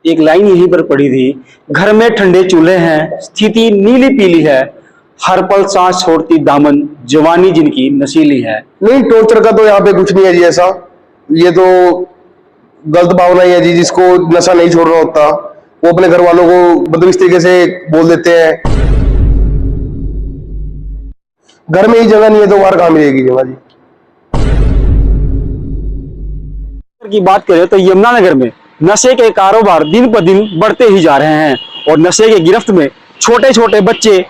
एक लाइन यहीं पर पड़ी थी, घर में ठंडे चूल्हे हैं, स्थिति नीली पीली है, हर पल सांस छोड़ती दामन, जवानी जिनकी नशीली है। नहीं, टॉर्चर का तो यहाँ पे कुछ नहीं है जी ऐसा। ये तो गलत भावना ही है जी। जिसको नशा नहीं छोड़ना होता वो अपने घर वालों को मतलब इस तरीके से बोल देते हैं। घर में ही जगह नहीं है तो बाहर कहाँ मिलेगी जगह जी। की बात करें तो यमुनानगर में नशे के कारोबार दिन पर दिन बढ़ते ही जा रहे हैं और नशे के गिरफ्त में छोटे छोटे बच्चे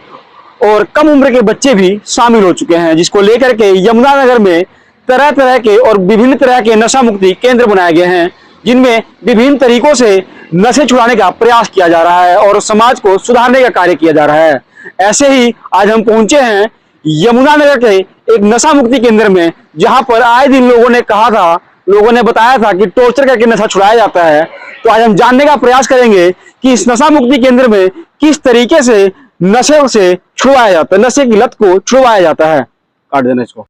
और कम उम्र के बच्चे भी शामिल हो चुके हैं, जिसको लेकर के यमुनानगर में तरह तरह के और विभिन्न तरह के नशा मुक्ति केंद्र बनाए गए हैं, जिनमें विभिन्न तरीकों से नशे छुड़ाने का प्रयास किया जा रहा है और समाज को सुधारने का कार्य किया जा रहा है। ऐसे ही आज हम पहुंचे हैं यमुनानगर के एक नशा मुक्ति केंद्र में, जहां पर आए दिन लोगों ने बताया था कि टॉर्चर करके नशा छुड़ाया जाता है। तो आज हम जानने का प्रयास करेंगे कि इस नशा मुक्ति केंद्र में किस तरीके से नशे से छुड़वाया जाता है, नशे की लत को छुड़वाया जाता है। काट देना इसको।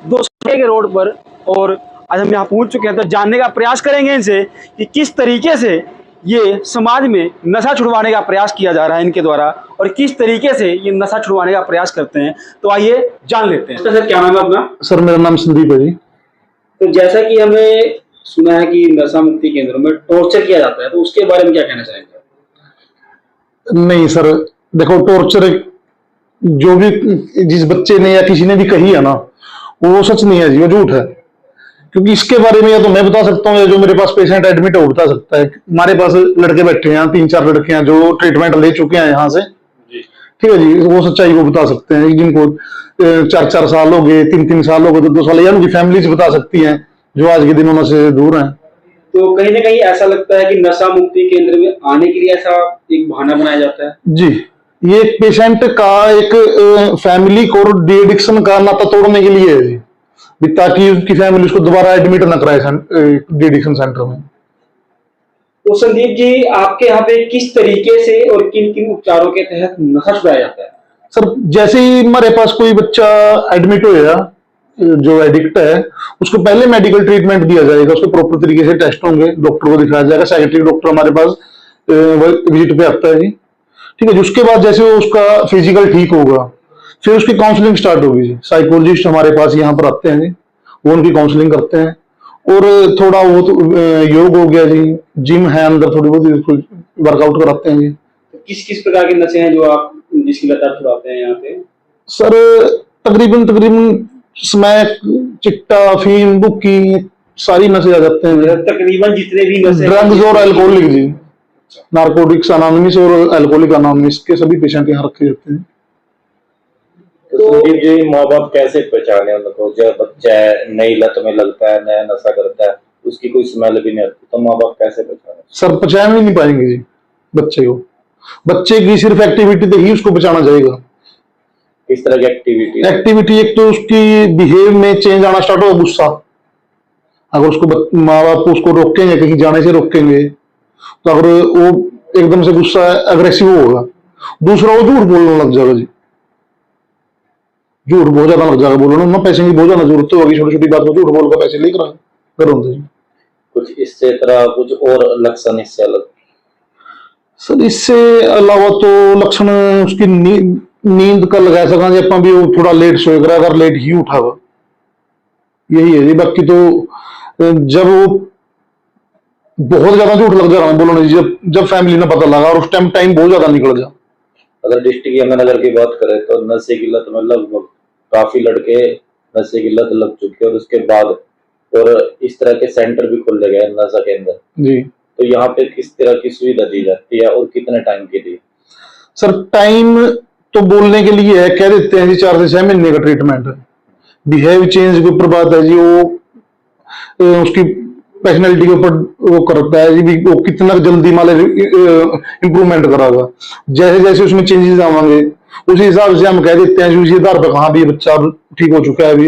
200 के रोड पर और आज हम यहाँ पहुंच चुके हैं, तो जानने का प्रयास करेंगे इनसे कि किस तरीके से ये समाज में नशा छुड़वाने का प्रयास किया जा रहा है इनके द्वारा और किस तरीके से ये नशा छुड़वाने का प्रयास करते हैं। तो आइए जान लेते हैं। सर, क्या नाम है अपना? सर, मेरा नाम संदीप है जी। तो जैसा कि हमें सुना है कि नशा मुक्ति केंद्रों में टॉर्चर किया जाता है, तो उसके बारे में क्या कहना चाहेंगे? नहीं सर, देखो, टॉर्चर जो भी जिस बच्चे ने या किसी ने भी कही है ना, वो सच नहीं है जी, वो झूठ है। क्योंकि इसके बारे में या तो मैं बता सकता हूँ या जो मेरे पास पेशेंट एडमिट है वो बता सकता है। हमारे पास लड़के बैठे हैं, 3-4 लड़के हैं जो ट्रीटमेंट ले चुके हैं यहाँ से, ठीक है जी। वो सच्चाई वो बता सकते हैं। जिनको 4-4 साल हो गए, 3-3 साल हो गए, तो 2 साल, या उनकी फैमिली बता सकती हैं जो आज के दिनों से दूर हैं। तो कहीं ना कहीं ऐसा लगता है कि नशा मुक्ति केंद्र में आने के लिए ऐसा एक बहाना बनाया जाता है जी। ये पेशेंट का एक फैमिली को डी एडिक्शन का नाता तोड़ने के लिए है जी, ताकि उसकी फैमिली उसको दोबारा एडमिट ना कराए डी एडिक्शन सेंटर में। तो संदीप जी, आपके यहाँ पे किस तरीके से और किन किन उपचारों के तहत नशा छुड़ाया जाता है? सर, जैसे ही हमारे पास कोई बच्चा एडमिट होएगा जो एडिक्ट है, उसको पहले मेडिकल ट्रीटमेंट दिया जाएगा। उसको प्रॉपर तरीके से टेस्ट होंगे, डॉक्टर को दिखाया जाएगा। साइकियाट्रिक डॉक्टर हमारे पास विजिट पे आता है जी, ठीक है जी। उसके बाद जैसे वो उसका फिजिकल ठीक होगा, फिर उसकी काउंसलिंग स्टार्ट होगी जी। साइकोलॉजिस्ट हमारे पास यहाँ पर आते हैं जी, वो उनकी काउंसलिंग करते हैं। और थोड़ा वो योग हो गया जी, जिम है अंदर, थोड़ी बहुत वर्कआउट कराते हैं जी। किस किस प्रकार के नशे हैं जो आप जिसकी लत छुड़ाते हैं यहाँ पे? सर, तकरीबन स्मैक, चिट्टा, अफीम, बुक्की, सारी नशे आ जाते हैं। तकरीबन जितने भी नशे, ड्रग्स और अल्कोहलिक जी, नार्कोटिक्स अनोनिमस और अल्कोहलिक अनोनिमस के सभी पेशेंट यहाँ रखे जाते हैं। तो संदीप जी, माँ बाप कैसे पहचाने उनको? जब बच्चा नई लत में लगता है, नया नशा करता है, उसकी कोई स्मेल भी नहीं आती, तो माँ बाप कैसे पहचाने? सर, पहचान ही नहीं पाएंगे जी बच्चे को। बच्चे की सिर्फ एक्टिविटी से ही उसको बचाना जाएगा। किस तरह की एक्टिविटी? एक तो उसकी बिहेव में चेंज आना स्टार्ट होगा, गुस्सा। अगर उसको माँ बाप उसको रोकेंगे, कहीं जाने से रोकेंगे, तो अगर वो एकदम से गुस्सा अग्रेसिव होगा। दूसरा, वो झूठ बोलने लग जाएगा जी, झूठ बहुत ज्यादा लग जाएगा बोलना। ना पैसे की बहुत ज्यादा जरूरत होगी, छोटी छोटी बात को झूठ बोलकर पैसे लेकर जी। कुछ इससे तरह कुछ और लक्षण इससे अलग? सर, इससे अलावा तो लक्षण उसकी नींद का लगा सका जी अपना भी, वो थोड़ा लेट सोएगा, अगर लेट ही उठागा, यही है जी। बाकी तो जब वो बहुत ज्यादा झूठ लग जा रहा है बोलने, जब फैमिली ने पता लगा और उस टाइम बहुत ज्यादा निकल जा। अगर डिस्ट्रिक्ट यमुनानगर की बात करें तो नशे की लत में लगभग काफी लड़के नशे की लत लग चुके हैं, और उसके बाद और इस तरह के सेंटर भी खोले गए नशा केंद्र जी। तो यहाँ पे किस तरह की सुविधा दी जाती है और कितने टाइम के लिए? सर, टाइम तो बोलने के लिए है, कह देते हैं जी 4 से 6 महीने का ट्रीटमेंट है। बिहेव चेंज के ऊपर बात है जी, वो उसकी पर्सनैलिटी के ऊपर वो करता है जी, वो कितना जल्दी माले इंप्रूवमेंट करागा। जैसे जैसे उसमें चेंजेस आवेंगे उसी हिसाब से हम कह देते हैं उसी आधार पर कहाँ भी ये बच्चा ठीक हो चुका है, अभी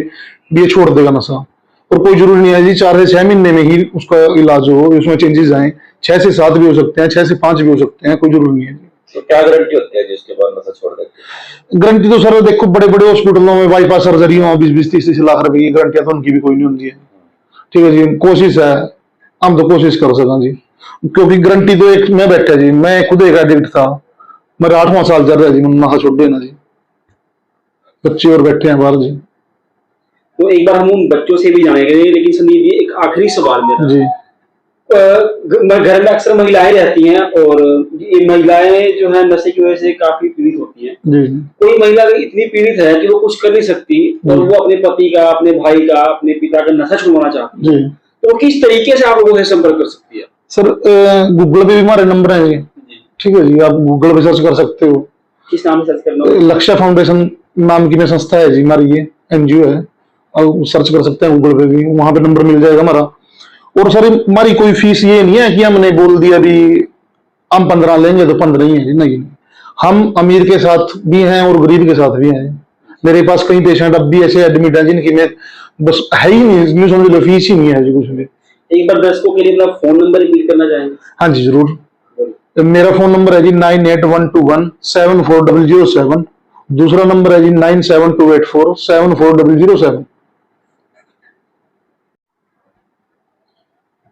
ये छोड़ देगा नशा। और कोई जरूरी नहीं है जी 4 से 6 महीने में ही उसका इलाज हो, उसमें चेंजेस आए। 6 से 7 भी हो सकते हैं, 6 से 5 भी हो सकते हैं, कोई जरूरी नहीं है जी। तो क्या गारंटी होती है जिसके बाद नशा छोड़ देते हैं? गारंटी तो सर देखो, बड़े बड़े हॉस्पिटलों में बाईपास सर्जरी हो 20-30 लाख रुपए की गारंटियां तो उनकी भी कोई नहीं होती है, ठीक है जी। कोशिश है, हम तो कोशिश कर सकें जी। क्योंकि गारंटी तो एक मैं बैठा जी, मैं खुद एक एडिक्ट था, मेरा 8वां साल चल रहा है जी, मैंने नशा छोड़ देना जी। बच्चे और बैठे हैं बाहर जी। तो एक बार हम उन बच्चों से भी जानेंगे, लेकिन संदीप जी एक आखिरी सवाल मेरा जी घर में अक्सर महिलाएं रहती हैं और ये महिलाएं जो है नशे की वजह से काफी पीड़ित होती हैं। जी कोई महिला अगर इतनी पीड़ित है कि वो कुछ कर नहीं सकती और वो अपने पति का, अपने भाई का, अपने पिता का नशा छुड़वाना चाहती है, जी तो वो किस तरीके से आप लोगों से संपर्क कर सकती है? सर, गूगल पे भी हमारे नंबर हैं जी, ठीक है जी, आप गूगल पे सर्च कर सकते हो। किस नाम से सर्च करना होगा? लक्ष्य फाउंडेशन नाम की में संस्था है जी हमारी, ये एनजीओ है, और सर्च कर सकते हैं गूगल पे भी, वहां पे नंबर मिल जाएगा हमारा। और सर हमारी कोई फीस ये नहीं है कि हमने बोल दिया अभी हम 15 लेंगे तो 15 ही है जी, नहीं, हम अमीर के साथ भी हैं और गरीब के साथ भी हैं। मेरे पास कई पेशेंट अब भी ऐसे एडमिट हैं जिनकी में बस है ही नहीं, समझ लो फीस ही नहीं है जी कुछ भी। एक बार दर्शकों के लिए अपना फोन नंबर रिपीट करना चाहेंगे? हाँ जी जरूर, मेरा फोन नंबर है जी 9812174007। दूसरा नंबर है जी 9728474007।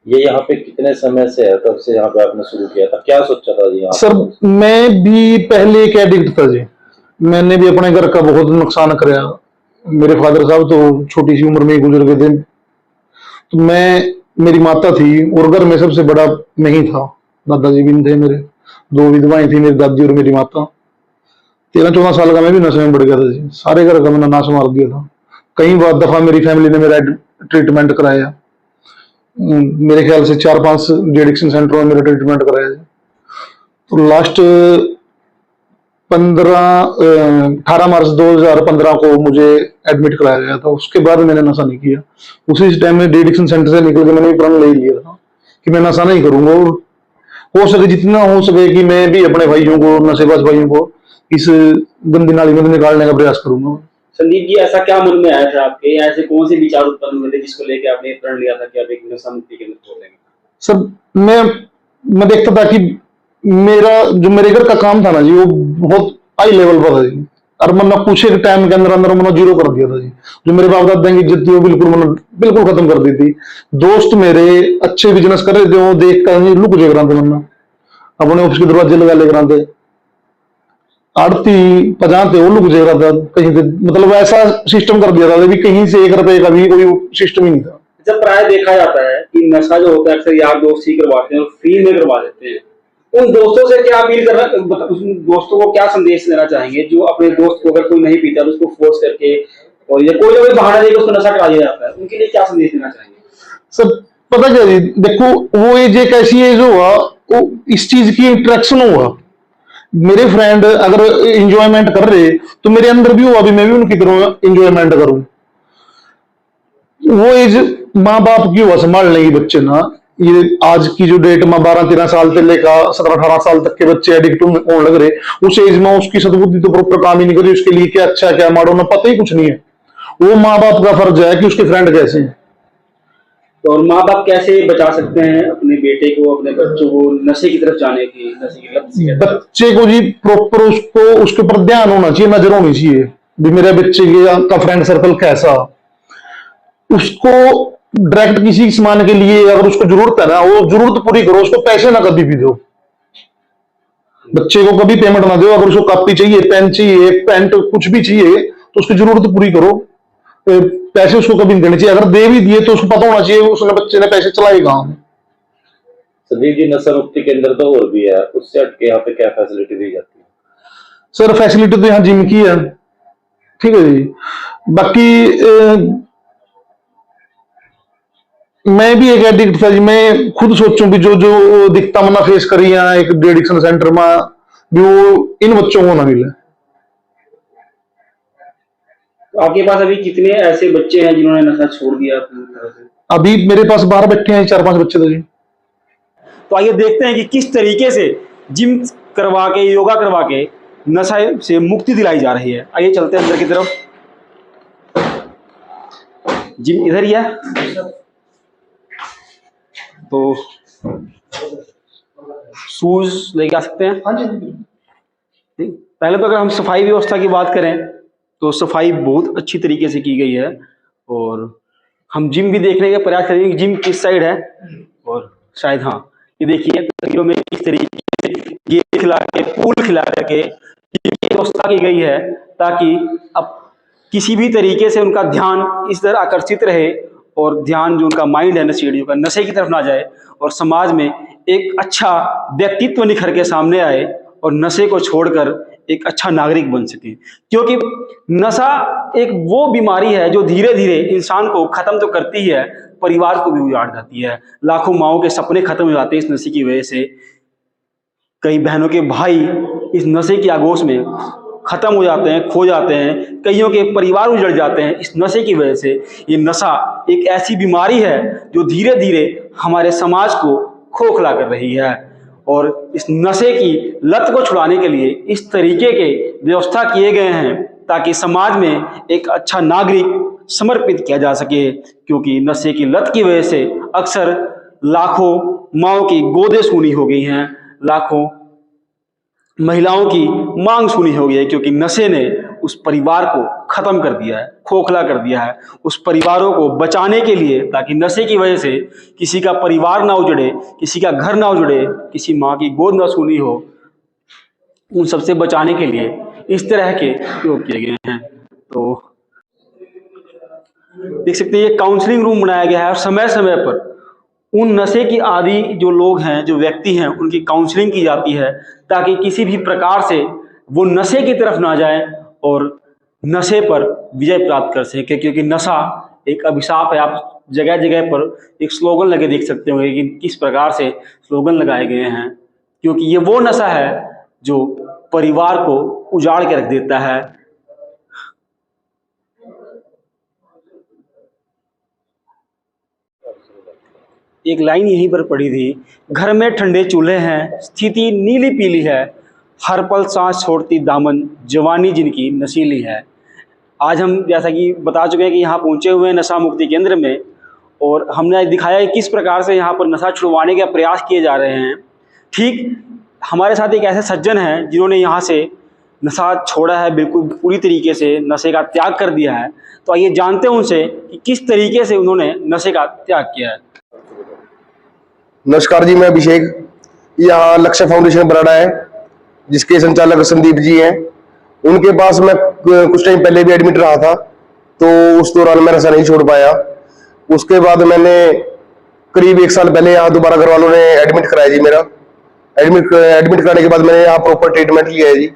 ये यहाँ पे कितने समय से है, कब से यहाँ पे आपने शुरू किया था, क्या सोचा था जी यहाँ पे? सर मैं भी पहले एक एडिक्ट था जी, मैंने भी अपने घर का बहुत नुकसान कराया। मेरे फादर साहब तो छोटी सी उम्र में ही गुजर गए थे, तो मेरी माता थी और घर में सबसे बड़ा मैं ही था, दादाजी भी थे मेरे, 2 विधवाएं थी, मेरी दादी और मेरी माता। 13-14 साल का मैं भी नशे में बढ़ गया था जी, सारे घर का मैंने नाश मार दिया था। कई बार दफा मेरी फैमिली ने मेरा ट्रीटमेंट कराया, मेरे ख्याल से 4-5 एडिक्शन सेंटरों में मेरा ट्रीटमेंट कराया जी। तो लास्ट 18 मार्च 2015 को मुझे एडमिट कराया गया था, उसके बाद मैंने नशा नहीं किया। उसी टाइम में एडिक्शन सेंटर से निकल के मैंने भी प्रण ले लिया था कि मैं नशा नहीं करूंगा, और हो सके जितना हो सके कि मैं भी अपने भाइयों को, नशेबाज भाइयों को इस गंदी नाली में निकालने का प्रयास करूंगा। संदीप जी ऐसा क्या मन में आया था आपके, या ऐसे कौन से विचार उत्पन्न हुए थे जिसको लेके आपने प्रण लिया था कि आप एक नशा मुक्ति केंद्र खोलेंगे? सर मैं देखता था कि मेरे घर का काम था ना जी, वो बहुत हाई लेवल पर था जी, और मैंने कुछ एक टाइम के अंदर अंदर मैंने जीरो कर दिया था जी। जो मेरे बाप दादा की इज्जत थी वो मैंने बिल्कुल खत्म कर दी थी। दोस्त मेरे अच्छे बिजनेस कर रहे थे, वो देख कर लुक जे कराते, मैंने अपने ऑफिस के दरवाजे लगा ले कराते, आड़ती पजाते वो लुक जे रहा था कहीं से, मतलब ऐसा सिस्टम कर दिया था कि कहीं से 1 रुपए का भी कोई सिस्टम ही नहीं था। जब प्राय देखा जाता है कि नशा जो होता है अक्सर यार दोस्त ही करवाते हैं और फ्री में करवा देते हैं, उन दोस्तों से क्या अपील करना, उन दोस्तों को क्या संदेश देना चाहेंगे जो अपने दोस्त को अगर कोई नहीं पीता तो उसको फोर्स करके और या कोई ना कोई बहाना देकर उसको नशा करा दिया जाता है, उनके लिए क्या संदेश देना चाहेंगे? सर पता क्या जी, देखो वो एज एक ऐसी एज हुआ, वो इस चीज की इंटरेक्शन हुआ। मेरे फ्रेंड अगर इंजॉयमेंट कर रहे तो मेरे अंदर भी हुआ, अभी मैं भी उनकी तरह इंजॉयमेंट करूं। वो एज माँ बाप की हुआ संभालने की बच्चे ना, ये आज की जो डेट में 12-13 साल से लेकर 17-18 साल तक के बच्चे एडिक्ट होने लग रहे, उस एज में उसकी सद्बुद्धि तो प्रॉपर काम ही नहीं करी, उसके लिए क्या अच्छा क्या माड़ा ना पता ही कुछ नहीं है। वो माँ बाप का फर्ज है कि उसके फ्रेंड कैसे हैं। तो और माँ बाप कैसे बचा सकते हैं अपने बेटे को, अपने बच्चों को नशे की तरफ जाने की, नशे की लत से? बच्चे को जी प्रॉपर उसको उसके ऊपर ध्यान होना चाहिए, नजर होनी चाहिए भी मेरे बच्चे का फ्रेंड सर्कल कैसा। उसको डायरेक्ट किसी सामान के लिए अगर उसको जरूरत है ना, वो जरूरत पूरी करो, उसको पैसे ना कभी भी दो। बच्चे को कभी पेमेंट ना दो, अगर उसको कॉपी चाहिए, पेन चाहिए, पेंट कुछ भी चाहिए तो उसकी जरूरत पूरी करो, पैसे उसको कभी नहीं देने चाहिए। अगर दे भी दिए तो उसको पता होना चाहिए उसने बच्चे ने पैसे चलाए कहां। संदीप जी नशा मुक्ति केंद्र तो और भी है, उससे हटके यहाँ पे क्या फैसिलिटी दी जाती है? सर फैसिलिटी तो यहाँ जिम की है, ठीक है जी। बाकी मैं भी एक एडिक्ट था जी, मैं खुद सोचूं भी जो जो दिखता मना फेस करी यहाँ एक एडिक्शन सेंटर में भी वो इन बच्चों को ना मिले। तो आपके पास अभी कितने ऐसे बच्चे हैं जिन्होंने नशा छोड़ दिया पूरी तरह से? अभी मेरे पास बाहर बैठे हैं 4-5 बच्चे तो जी। तो आइए देखते हैं कि किस तरीके से जिम करवा के, योगा करवा के नशा से मुक्ति दिलाई जा रही है। आइए चलते हैं अंदर की तरफ। जिम इधर ही है, तो शूज लेके आ सकते हैं। हाँ जी। पहले तो अगर हम सफाई व्यवस्था की बात करें तो सफाई बहुत अच्छी तरीके से की गई है, और हम जिम भी देखने का प्रयास करेंगे कि जिम किस साइड है, और शायद हाँ ये देखिए तस्वीरों में किस तरीके से गेम खिला के, पूल खिला करके व्यवस्था की गई है, ताकि अब किसी भी तरीके से उनका ध्यान इस तरह आकर्षित रहे और ध्यान जो उनका माइंड है नशेड़ियों का, नशे की तरफ ना जाए और समाज में एक अच्छा व्यक्तित्व निखर के सामने आए और नशे को छोड़कर एक अच्छा नागरिक बन सके। क्योंकि नशा एक वो बीमारी है जो धीरे धीरे इंसान को खत्म तो करती है, परिवार को भी उजाड़ जाती है। लाखों माओं के सपने खत्म हो जाते हैं इस नशे की वजह से। कई बहनों के भाई इस नशे की आगोश में खत्म हो जाते हैं, खो जाते हैं। कईयों के परिवार उजड़ जाते हैं इस नशे की वजह से। ये नशा एक ऐसी बीमारी है जो धीरे धीरे हमारे समाज को खोखला कर रही है, और इस नशे की लत को छुड़ाने के लिए इस तरीके के व्यवस्था किए गए हैं ताकि समाज में एक अच्छा नागरिक समर्पित किया जा सके। क्योंकि नशे की लत की वजह से अक्सर लाखों माओं की गोदें सूनी हो गई हैं, लाखों महिलाओं की मांग सूनी हो गई है, क्योंकि नशे ने उस परिवार को खत्म कर दिया है, खोखला कर दिया है। उस परिवारों को बचाने के लिए, ताकि नशे की वजह से किसी का परिवार ना उजड़े, किसी का घर ना उजड़े, किसी माँ की गोद ना सूनी हो, उन सबसे बचाने के लिए इस तरह के प्रयोग किए गए हैं। तो देख सकते हैं ये काउंसलिंग रूम बनाया गया है और समय समय पर उन नशे की आदि जो लोग हैं, जो व्यक्ति हैं, उनकी काउंसलिंग की जाती है ताकि किसी भी प्रकार से वो नशे की तरफ ना जाएं और नशे पर विजय प्राप्त कर सके। क्योंकि नशा एक अभिशाप है। आप जगह जगह पर एक स्लोगन लगे देख सकते होंगे कि किस प्रकार से स्लोगन लगाए गए हैं, क्योंकि ये वो नशा है जो परिवार को उजाड़ के रख देता है। एक लाइन यहीं पर पड़ी थी, घर में ठंडे चूल्हे हैं, स्थिति नीली पीली है, हर पल सांस छोड़ती दामन, जवानी जिनकी नशीली है। आज हम जैसा कि बता चुके हैं कि यहाँ पहुँचे हुए हैं नशा मुक्ति केंद्र में, और हमने दिखाया है किस प्रकार से यहाँ पर नशा छुड़वाने के प्रयास किए जा रहे हैं। ठीक हमारे साथ एक ऐसे सज्जन हैं जिन्होंने यहाँ से नशा छोड़ा है, बिल्कुल पूरी तरीके से नशे का त्याग कर दिया है। तो आइए जानते हैं उनसे कि किस तरीके से उन्होंने नशे का त्याग किया है। नमस्कार जी, मैं अभिषेक, यहाँ लक्ष्य फाउंडेशन बराड़ा है जिसके संचालक संदीप जी हैं। उनके पास मैं कुछ टाइम पहले भी एडमिट रहा था, तो उस दौरान मैं नशा नहीं छोड़ पाया। उसके बाद मैंने करीब 1 साल पहले यहाँ दोबारा घर वालों ने एडमिट कराया जी मेरा। एडमिट कराने के बाद मैंने यहाँ प्रॉपर ट्रीटमेंट लिया है जी,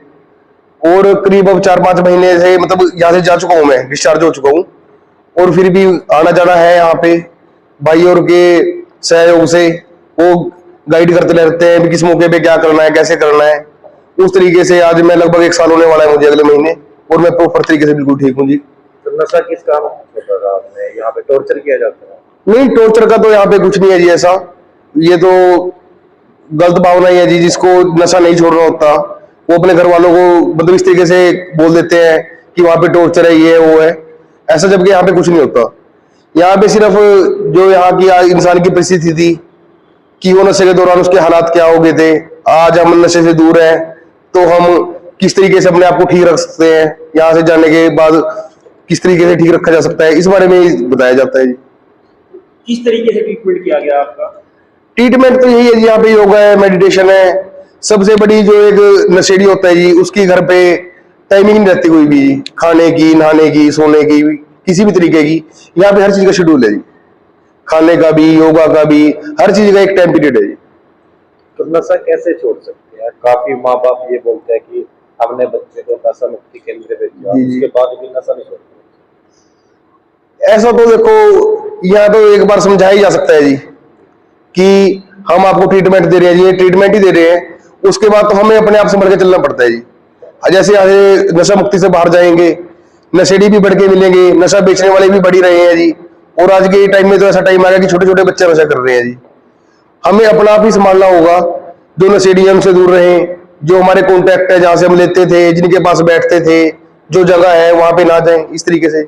और करीब अब 4-5 महीने से मतलब यहाँ से जा चुका हूँ, मैं डिस्चार्ज हो चुका हूँ। और फिर भी आना जाना है यहाँ पे, भाई और के सहयोग से वो गाइड करते रहते हैं कि किस मौके पे क्या करना है, कैसे करना है। उस तरीके से आज मैं लगभग 1 साल होने वाला है मुझे अगले महीने, और मैं प्रॉपर तरीके से बिल्कुल ठीक हूँ जी। तो नशा किस काम आपने यहाँ पे टॉर्चर किया जाता है? नहीं, टॉर्चर का तो यहाँ पे कुछ नहीं है जी ऐसा। ये तो गलत भावना ही है जी। जिसको नशा नहीं छोड़ना होता वो अपने घर वालों को मतलब इस तरीके से बोल देते हैं कि वहां पे टॉर्चर है, ये वो है ऐसा, जबकि यहाँ पे कुछ नहीं होता। यहाँ पे सिर्फ जो यहाँ की इंसान की परिस्थिति थी कि वो नशे के दौरान उसके हालात क्या हो गए थे, आज हम नशे से दूर हैं तो हम किस तरीके से अपने आप को ठीक रख सकते हैं, यहाँ से जाने के बाद किस तरीके से ठीक रखा जा सकता है, इस बारे में बताया जाता है जी। किस तरीके से ट्रीटमेंट किया गया आपका? ट्रीटमेंट तो यही है जी, यहाँ पे योगा है, मेडिटेशन है। सबसे बड़ी जो एक नशेड़ी होता है जी, उसकी घर पे टाइमिंग नहीं रहती कोई भी, खाने की, नहाने की, सोने की, किसी भी तरीके की। यहाँ पे हर चीज का शेड्यूल है जी, खाने का भी, योगा का भी, हर चीज का एक टाइम पीरियड है जी। तो नशा कैसे छोड़ सकते हैं? काफी माँ बाप ये बोलते हैं कि हमने बच्चे को नशा मुक्ति केंद्र भेजा, उसके बाद भी नशा नहीं छोड़ते। ऐसा तो देखो, यहाँ तो एक बार समझाया ही जा सकता है जी कि हम आपको ट्रीटमेंट दे रहे हैं जी, ट्रीटमेंट ही दे रहे हैं, उसके बाद तो हमें अपने आप संभल के चलना पड़ता है जी। जैसे आगे नशा मुक्ति से बाहर जाएंगे, नशेड़ी भी बढ़ के मिलेंगे, नशा बेचने वाले भी बढ़ ही रहे हैं जी। और आज के टाइम में तो ऐसा टाइम आ गया कि छोटे छोटे बच्चे नशा कर रहे हैं जी। हमें अपना आप ही संभालना होगा, जो नशेड़ी है उनसे दूर रहें, जो हमारे कॉन्टैक्ट है, जहां से हम लेते थे, जिनके पास बैठते थे, जो जगह है वहां पे ना जाएं, इस तरीके से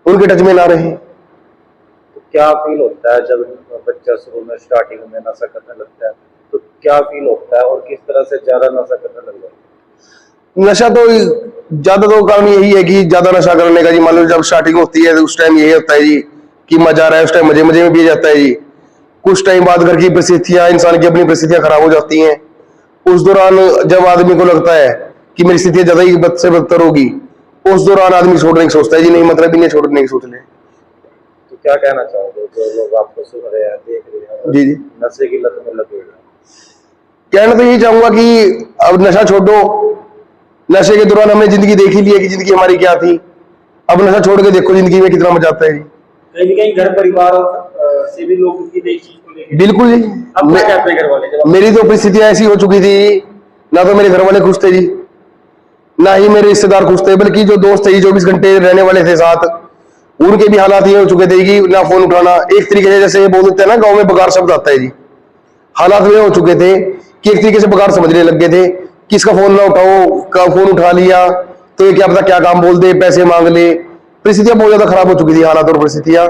उनके टच में ना रहें। तो क्या फील होता है जब बच्चा शुरू में स्टार्टिंग में नशा करने लगता है, तो क्या फील होता है और किस तरह से ज्यादा नशा करने लग जाता है? नशा तो ज्यादा तो कारण यही है कि ज्यादा नशा करने का जी। मान लो जब स्टार्टिंग होती है तो उस टाइम यही होता है जी कि मजा आ रहा है, उस टाइम मजे मजे में पिया जाता है जी। कुछ टाइम बाद घर की परिस्थितियां, इंसान की अपनी परिस्थितियां खराब हो जाती हैं। उस दौरान जब आदमी को लगता है कि मेरी स्थिति ज्यादा ही बद से बदतर होगी, उस दौरान आदमी छोड़ने की सोचता है जी, नहीं मतलब इन्हें छोड़ने की सोच ले। तो क्या कहना चाहोगे जो लोग आपको सुन रहे हैं, देख रहे हैं, जी जी, नशे की लत में लगे हुए हैं? कहना तो यही चाहूंगा कि अब नशा छोड़ो। नशे के दौरान हमने जिंदगी देख ही ली है कि जिंदगी हमारी क्या थी। अब नशा छोड़ के देखो जिंदगी में कितना मजा आता है जी। कहीं ना कहीं घर परिवार से भी लोग की देख चीज को लेकर बिल्कुल जी। अब क्या कहते हैं घर वाले जब मेरी तो परिस्थितियां ऐसी हो चुकी थी, ना तो मेरे घर वाले खुश थे जी, ना ही मेरे रिश्तेदार खुश थे, बल्कि जो दोस्त थे जी 24 घंटे रहने वाले थे साथ, उनके भी हालात ये हो चुके थे कि ना फोन उठाना। एक तरीके से जैसे बोल देते हैं ना, गाँव में बगार शब्द आता है जी, हालात वे हो चुके थे कि एक तरीके से बगार समझने लग गए थे कि इसका फोन ना उठाओ, का फोन उठा लिया तो ये क्या पता क्या काम बोल दे, पैसे मांग ले। परिस्थितियां बहुत ज्यादा खराब हो चुकी थी, हालात और परिस्थितियां।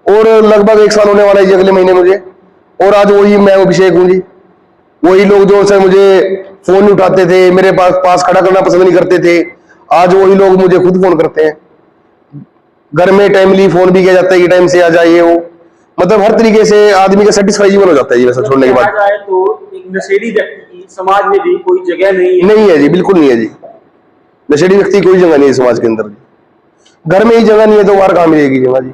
और लगभग 1 साल होने वाला है जी अगले महीने मुझे। और आज वही मैं अभिषेक हूँ जी। वही लोग जो से मुझे फोन नहीं उठाते थे, मेरे पास खड़ा करना पसंद नहीं करते थे, आज वही लोग मुझे खुद फोन करते हैं। घर में टाइमली फोन भी किया जाता है कि टाइम से आ जाइए। वो मतलब हर तरीके से आदमी का सेटिस्फाई जीवन हो जाता है जी वैसा छोड़ने के बाद। कहा जाए तो एक नशेड़ी व्यक्ति की समाज में भी कोई जगह नहीं है। नहीं है जी, बिल्कुल नहीं है जी। नशेड़ी व्यक्ति की कोई जगह नहीं है समाज के अंदर। घर में ही जगह नहीं है तो बाहर कहाँ मिलेगी जगह जी।